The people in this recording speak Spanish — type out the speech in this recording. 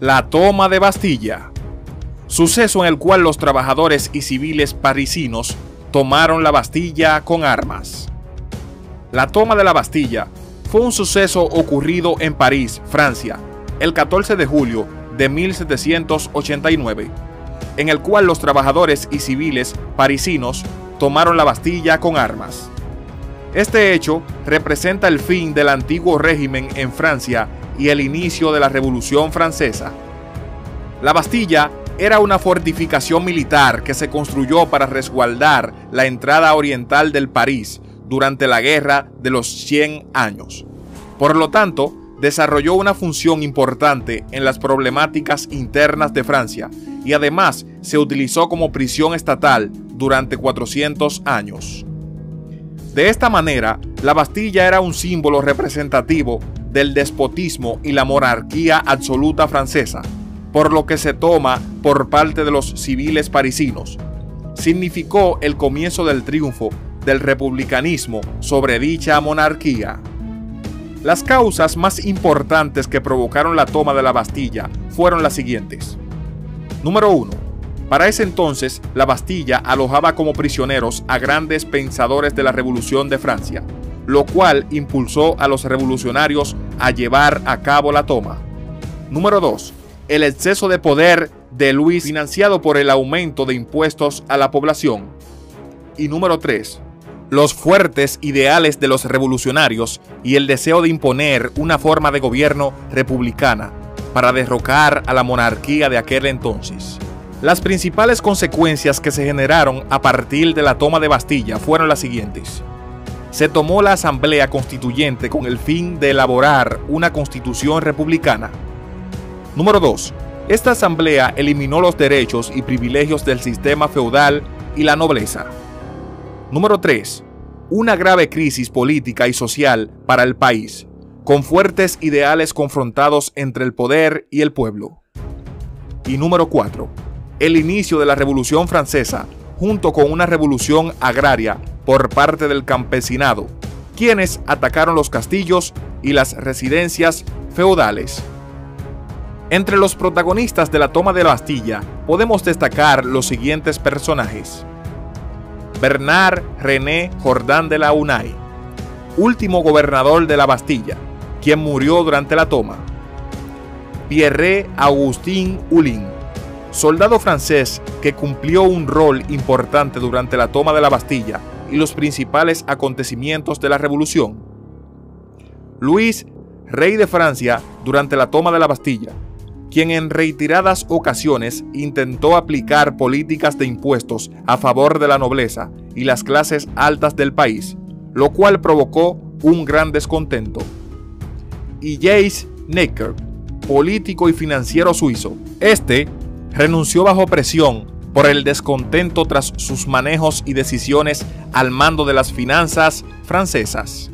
La toma de Bastilla. Suceso en el cual los trabajadores y civiles parisinos tomaron la Bastilla con armas. La toma de la Bastilla fue un suceso ocurrido en París, Francia, el 14 de julio de 1789, en el cual los trabajadores y civiles parisinos tomaron la Bastilla con armas. Este hecho representa el fin del antiguo régimen en Francia y el inicio de la Revolución Francesa. La Bastilla era una fortificación militar que se construyó para resguardar la entrada oriental del París durante la Guerra de los 100 años. Por lo tanto, desarrolló una función importante en las problemáticas internas de Francia y además se utilizó como prisión estatal durante 400 años. De esta manera, la Bastilla era un símbolo representativo del despotismo y la monarquía absoluta francesa, por lo que se toma por parte de los civiles parisinos. Significó el comienzo del triunfo del republicanismo sobre dicha monarquía. Las causas más importantes que provocaron la toma de la Bastilla fueron las siguientes. Número 1. Para ese entonces, la Bastilla alojaba como prisioneros a grandes pensadores de la Revolución de Francia, lo cual impulsó a los revolucionarios a llevar a cabo la toma. Número 2. El exceso de poder de Luis, financiado por el aumento de impuestos a la población. Y número 3. Los fuertes ideales de los revolucionarios y el deseo de imponer una forma de gobierno republicana para derrocar a la monarquía de aquel entonces. Las principales consecuencias que se generaron a partir de la toma de Bastilla fueron las siguientes. Se tomó la Asamblea Constituyente con el fin de elaborar una constitución republicana. Número 2. Esta asamblea eliminó los derechos y privilegios del sistema feudal y la nobleza. Número 3. Una grave crisis política y social para el país, con fuertes ideales confrontados entre el poder y el pueblo. Y número 4. El inicio de la Revolución Francesa, junto con una revolución agraria por parte del campesinado, quienes atacaron los castillos y las residencias feudales. Entre los protagonistas de la toma de la Bastilla podemos destacar los siguientes personajes. Bernard René Jordan de Launay, último gobernador de la Bastilla, quien murió durante la toma. Pierre Augustin Hulin, soldado francés que cumplió un rol importante durante la toma de la Bastilla y los principales acontecimientos de la Revolución. Luis, rey de Francia durante la toma de la Bastilla, quien en reiteradas ocasiones intentó aplicar políticas de impuestos a favor de la nobleza y las clases altas del país, lo cual provocó un gran descontento. Y Jacques Necker, político y financiero suizo. Este renunció bajo presión por el descontento tras sus manejos y decisiones al mando de las finanzas francesas.